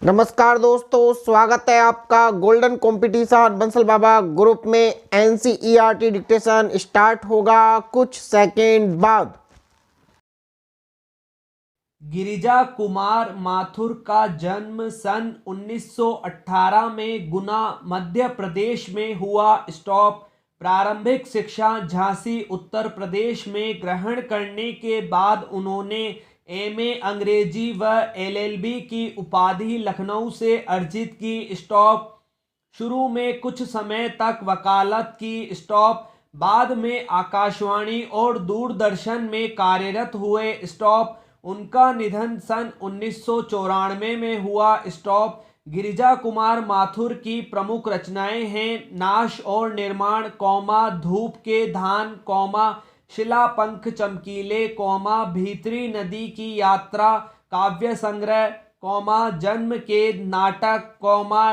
नमस्कार दोस्तों, स्वागत है आपका गोल्डन कंपटीशन बंसल बाबा ग्रुप में। एनसीईआरटी डिक्टेशन स्टार्ट होगा कुछ सेकंड बाद। गिरिजा कुमार माथुर का जन्म सन 1918 में गुना मध्य प्रदेश में हुआ। स्टॉप। प्रारंभिक शिक्षा झांसी उत्तर प्रदेश में ग्रहण करने के बाद उन्होंने एमए अंग्रेजी व एलएलबी की उपाधि लखनऊ से अर्जित की। स्टॉप। शुरू में कुछ समय तक वकालत की। स्टॉप। बाद में आकाशवाणी और दूरदर्शन में कार्यरत हुए। स्टॉप। उनका निधन सन 1994 में हुआ। स्टॉप। गिरिजा कुमार माथुर की प्रमुख रचनाएं हैं नाश और निर्माण, धूप के धान, शिला पंख चमकीले, भीतरी नदी की यात्रा, काव्य संग्रह, जन्म के नाटक,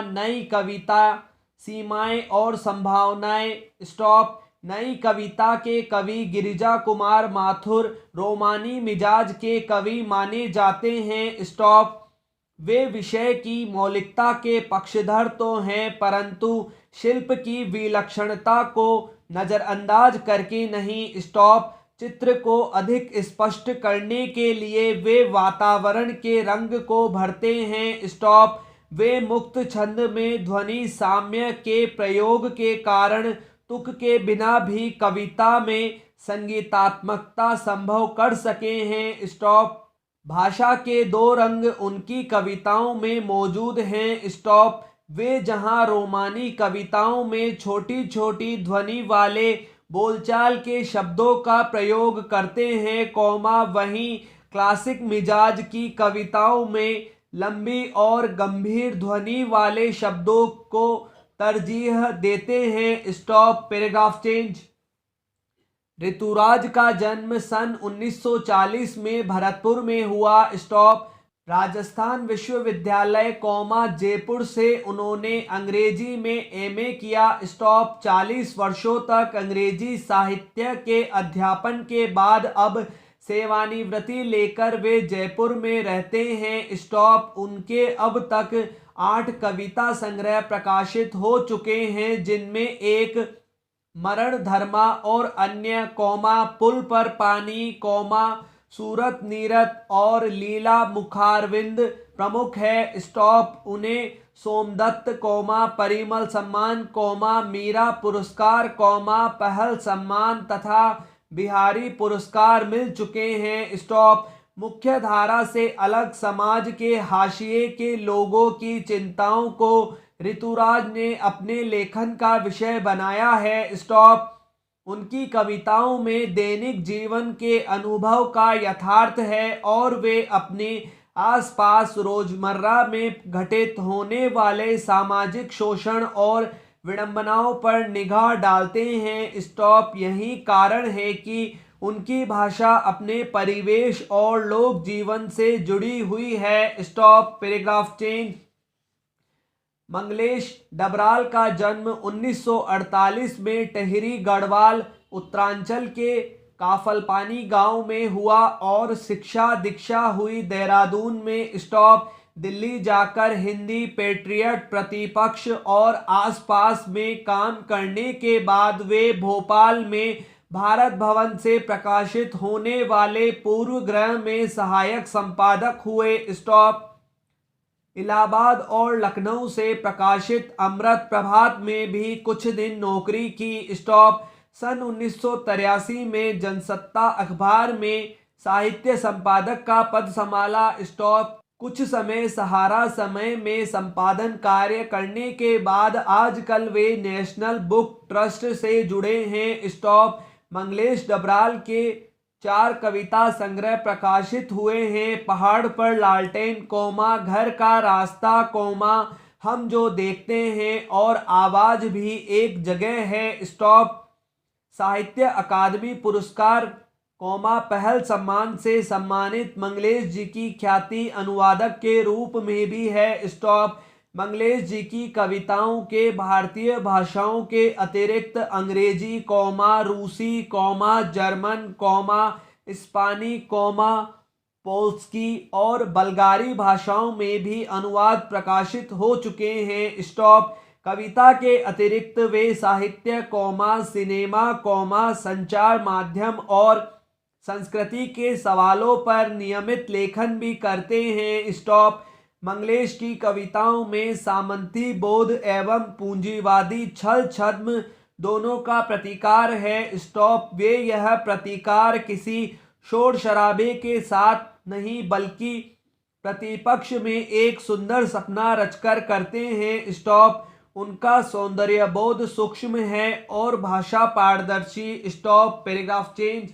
नई कविता, सीमाएं और संभावनाएं। स्टॉप। नई कविता के कवि गिरिजा कुमार माथुर रोमानी मिजाज के कवि माने जाते हैं। स्टॉप। वे विषय की मौलिकता के पक्षधर तो हैं, परंतु शिल्प की विलक्षणता को नजरअंदाज करके नहीं। स्टॉप। चित्र को अधिक स्पष्ट करने के लिए वे वातावरण के रंग को भरते हैं। स्टॉप। वे मुक्त छंद में ध्वनि साम्य के प्रयोग के कारण तुक के बिना भी कविता में संगीतात्मकता संभव कर सके हैं। स्टॉप। भाषा के दो रंग उनकी कविताओं में मौजूद हैं। स्टॉप। वे जहां रोमानी कविताओं में छोटी छोटी ध्वनि वाले बोलचाल के शब्दों का प्रयोग करते हैं, वहीं क्लासिक मिजाज की कविताओं में लंबी और गंभीर ध्वनि वाले शब्दों को तरजीह देते हैं। स्टॉप। Paragraph change. ऋतुराज का जन्म सन 1940 में भरतपुर में हुआ। स्टॉप। राजस्थान विश्वविद्यालय, जयपुर से उन्होंने अंग्रेजी में एमए किया। स्टॉप। 40 वर्षों तक अंग्रेजी साहित्य के अध्यापन के बाद अब सेवानिवृत्ति लेकर वे जयपुर में रहते हैं। स्टॉप। उनके अब तक 8 कविता संग्रह प्रकाशित हो चुके हैं, जिनमें एक मरण धर्मा और अन्य, पुल पर पानी, सूरत नीरत और लीला मुखारविंद प्रमुख है। स्टॉप। उन्हें सोमदत्त, परिमल सम्मान, मीरा पुरस्कार, पहल सम्मान तथा बिहारी पुरस्कार मिल चुके हैं। स्टॉप। मुख्य धारा से अलग समाज के हाशिए के लोगों की चिंताओं को ऋतुराज ने अपने लेखन का विषय बनाया है। स्टॉप। उनकी कविताओं में दैनिक जीवन के अनुभव का यथार्थ है और वे अपने आसपास रोजमर्रा में घटित होने वाले सामाजिक शोषण और विडंबनाओं पर निगाह डालते हैं। स्टॉप। यही कारण है कि उनकी भाषा अपने परिवेश और लोक जीवन से जुड़ी हुई है। Stop. Paragraph change. Manglesh Dabral का जन्म 1948 में टेहरी गढ़वाल उत्तरांचल के काफलपानी गांव में हुआ और शिक्षा दीक्षा हुई देहरादून में। स्टॉप। दिल्ली जाकर हिंदी पेट्रियट प्रतिपक्ष और आसपास में काम करने के बाद वे भोपाल में भारत भवन से प्रकाशित होने वाले पूर्व ग्रह में सहायक संपादक हुए। स्टॉप। इलाहाबाद और लखनऊ से प्रकाशित अमृत प्रभात में भी कुछ दिन नौकरी की। स्टॉप। सन 1983 में जनसत्ता अखबार में साहित्य संपादक का पद संभाला। स्टॉप। कुछ समय सहारा समय में संपादन कार्य करने के बाद आजकल वे नेशनल बुक ट्रस्ट से जुड़े हैं। स्टॉप। मंगलेश डबराल के 4 कविता संग्रह प्रकाशित हुए हैं। पहाड़ पर लालटेन, घर का रास्ता, हम जो देखते हैं और आवाज भी एक जगह है। स्टॉप। साहित्य अकादमी पुरस्कार, पहल सम्मान से सम्मानित मंगलेश जी की ख्याति अनुवादक के रूप में भी है। स्टॉप। मंगलेश जी की कविताओं के भारतीय भाषाओं के अतिरिक्त अंग्रेजी, रूसी, जर्मन, स्पानी, पोल्स्की और बल्गारी भाषाओं में भी अनुवाद प्रकाशित हो चुके हैं। स्टॉप। कविता के अतिरिक्त वे साहित्य, सिनेमा, संचार माध्यम और संस्कृति के सवालों पर नियमित लेखन भी करते हैं। स्टॉप। मंगलेश की कविताओं में सामंती बोध एवं पूंजीवादी छल छद्म दोनों का प्रतिकार है। स्टॉप। वे यह प्रतिकार किसी शोर शराबे के साथ नहीं बल्कि प्रतिपक्ष में एक सुंदर सपना रचकर करते हैं। स्टॉप। उनका सौंदर्य बोध सूक्ष्म है और भाषा पारदर्शी। स्टॉप। Paragraph change.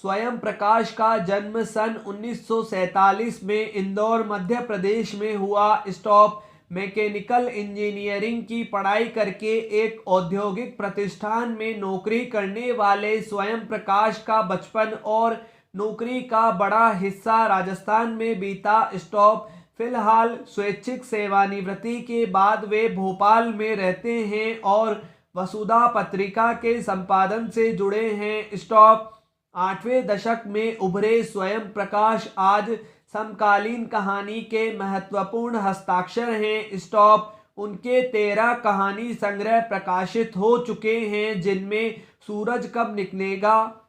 स्वयं प्रकाश का जन्म सन 1947 में इंदौर मध्य प्रदेश में हुआ। स्टॉप। मैकेनिकल इंजीनियरिंग की पढ़ाई करके एक औद्योगिक प्रतिष्ठान में नौकरी करने वाले स्वयं प्रकाश का बचपन और नौकरी का बड़ा हिस्सा राजस्थान में बीता। स्टॉप। फिलहाल स्वैच्छिक सेवानिवृत्ति के बाद वे भोपाल में रहते हैं और वसुधा पत्रिका के संपादन से जुड़े हैं। स्टॉप। 8वें दशक में उभरे स्वयं प्रकाश आज समकालीन कहानी के महत्वपूर्ण हस्ताक्षर हैं। स्टॉप। उनके 13 कहानी संग्रह प्रकाशित हो चुके हैं, जिनमें सूरज कब निकलेगा,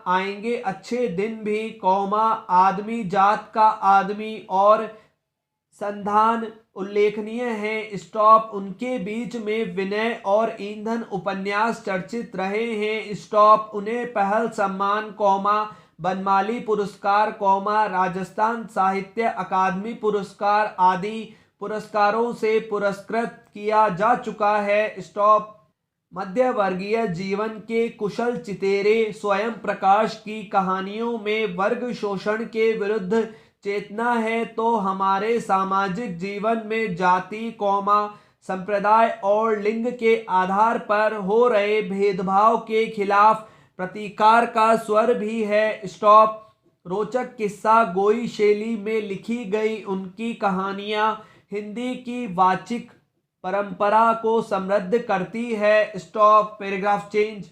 आएंगे अच्छे दिन भी, आदमी जात का आदमी और संधान उल्लेखनीय है। स्टॉप। उनके बीच में विनय और ईंधन उपन्यास चर्चित रहे हैं। स्टॉप। उन्हें पहल सम्मान, बनमाली पुरस्कार, राजस्थान साहित्य अकादमी पुरस्कार आदि पुरस्कारों से पुरस्कृत किया जा चुका है। स्टॉप। मध्य वर्गीय जीवन के कुशल चितेरे स्वयं प्रकाश की कहानियों में वर्ग शोषण के विरुद्ध चेतना है तो हमारे सामाजिक जीवन में जाति, संप्रदाय और लिंग के आधार पर हो रहे भेदभाव के खिलाफ प्रतिकार का स्वर भी है। स्टॉप। रोचक किस्सा गोई शैली में लिखी गई उनकी कहानियां हिंदी की वाचिक परंपरा को समृद्ध करती है। स्टॉप। Paragraph change.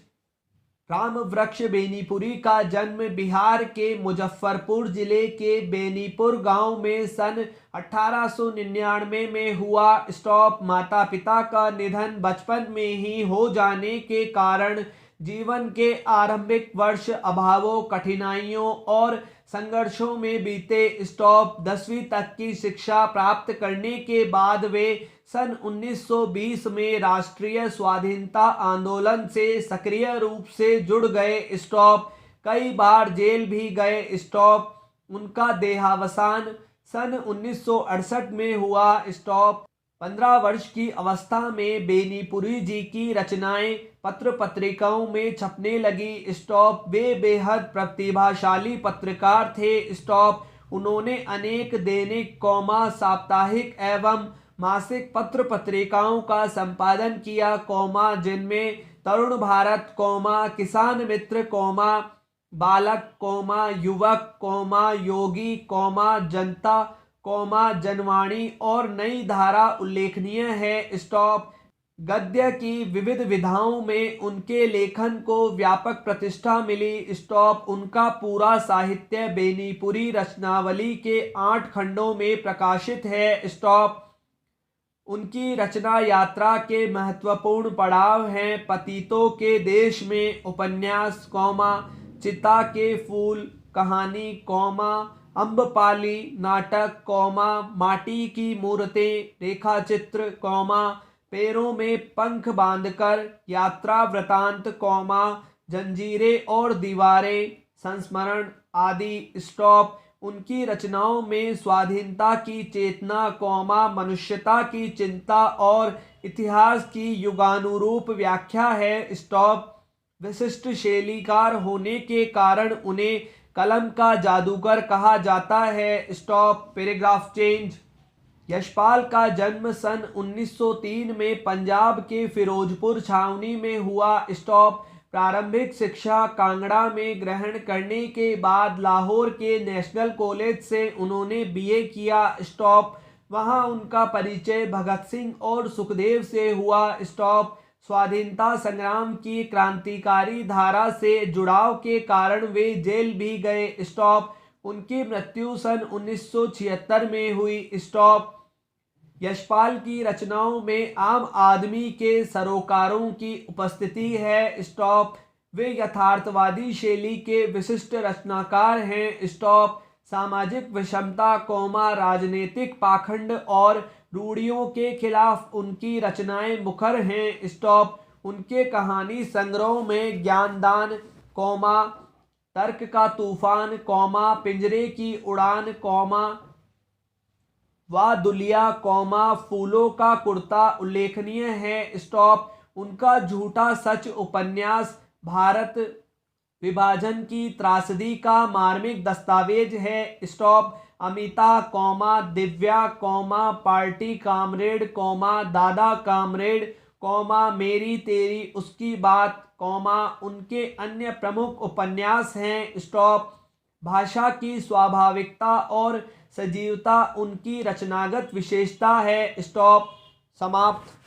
राम वृक्ष बेनीपुरी का जन्म बिहार के मुजफ्फरपुर जिले के बेनीपुर गांव में सन 1899 में हुआ। स्टॉप। माता पिता का निधन बचपन में ही हो जाने के कारण जीवन के आरंभिक वर्ष अभावों, कठिनाइयों और संघर्षों में बीते। स्टॉप। 10वीं तक की शिक्षा प्राप्त करने के बाद वे सन 1920 में राष्ट्रीय स्वाधीनता आंदोलन से सक्रिय रूप से जुड़ गए। स्टॉप। कई बार जेल भी गए। स्टॉप। उनका देहावसान सन 1968 में हुआ। स्टॉप। 15 वर्ष की अवस्था में बेनीपुरी जी की रचनाएं पत्र पत्रिकाओं में छपने लगी। स्टॉप। वे बेहद प्रतिभाशाली पत्रकार थे। स्टॉप। उन्होंने अनेक दैनिक, साप्ताहिक एवं मासिक पत्र पत्रिकाओं का संपादन किया, जिनमें तरुण भारत, किसान मित्र, बालक, युवक, योगी, जनता, जनवाणी और नई धारा उल्लेखनीय है। स्टॉप। गद्य की विविध विधाओं में उनके लेखन को व्यापक प्रतिष्ठा मिली। स्टॉप। उनका पूरा साहित्य बेनीपुरी रचनावली के 8 खंडों में प्रकाशित है। स्टॉप। उनकी रचना यात्रा के महत्वपूर्ण पड़ाव हैं पतितों के देश में उपन्यास, चिता के फूल कहानी, अम्बपाली नाटक, माटी की मूर्तें रेखाचित्र, पैरों में पंख बांधकर यात्रा वृतांत, जंजीरें और दीवारें, संस्मरण आदि। स्टॉप। उनकी रचनाओं में स्वाधीनता की चेतना, मनुष्यता की चिंता और इतिहास की युगानुरूप व्याख्या है। स्टॉप। विशिष्ट शैलीकार होने के कारण उन्हें कलम का जादूगर कहा जाता है। स्टॉप। Paragraph change. यशपाल का जन्म सन 1903 में पंजाब के फिरोजपुर छावनी में हुआ। स्टॉप। प्रारंभिक शिक्षा कांगड़ा में ग्रहण करने के बाद लाहौर के नेशनल कॉलेज से उन्होंने बीए किया। स्टॉप। वहां उनका परिचय भगत सिंह और सुखदेव से हुआ। स्टॉप। स्वाधीनता संग्राम की क्रांतिकारी धारा से जुड़ाव के कारण वे जेल भी गए। स्टॉप। उनकी मृत्यु सन 1976 में हुई। स्टॉप। यशपाल की रचनाओं में आम आदमी के सरोकारों की उपस्थिति है। स्टॉप। वे यथार्थवादी शैली के विशिष्ट रचनाकार हैं। स्टॉप। सामाजिक विषमता, राजनीतिक पाखंड और रूढ़ियों के खिलाफ उनकी रचनाएं मुखर हैं। स्टॉप। उनके कहानी संग्रहों में ज्ञानदान, तर्क का तूफान, पिंजरे की उड़ान, वादुलिया, फूलों का कुर्ता उल्लेखनीय है। स्टॉप। उनका झूठा सच उपन्यास भारत विभाजन की त्रासदी का मार्मिक दस्तावेज है। Stop. Amita, Divya, party comrade, दादा कामरेड, मेरी तेरी उसकी बात, उनके अन्य प्रमुख उपन्यास हैं। स्टॉप। भाषा की स्वाभाविकता और सजीवता उनकी रचनागत विशेषता है। स्टॉप। समाप्त।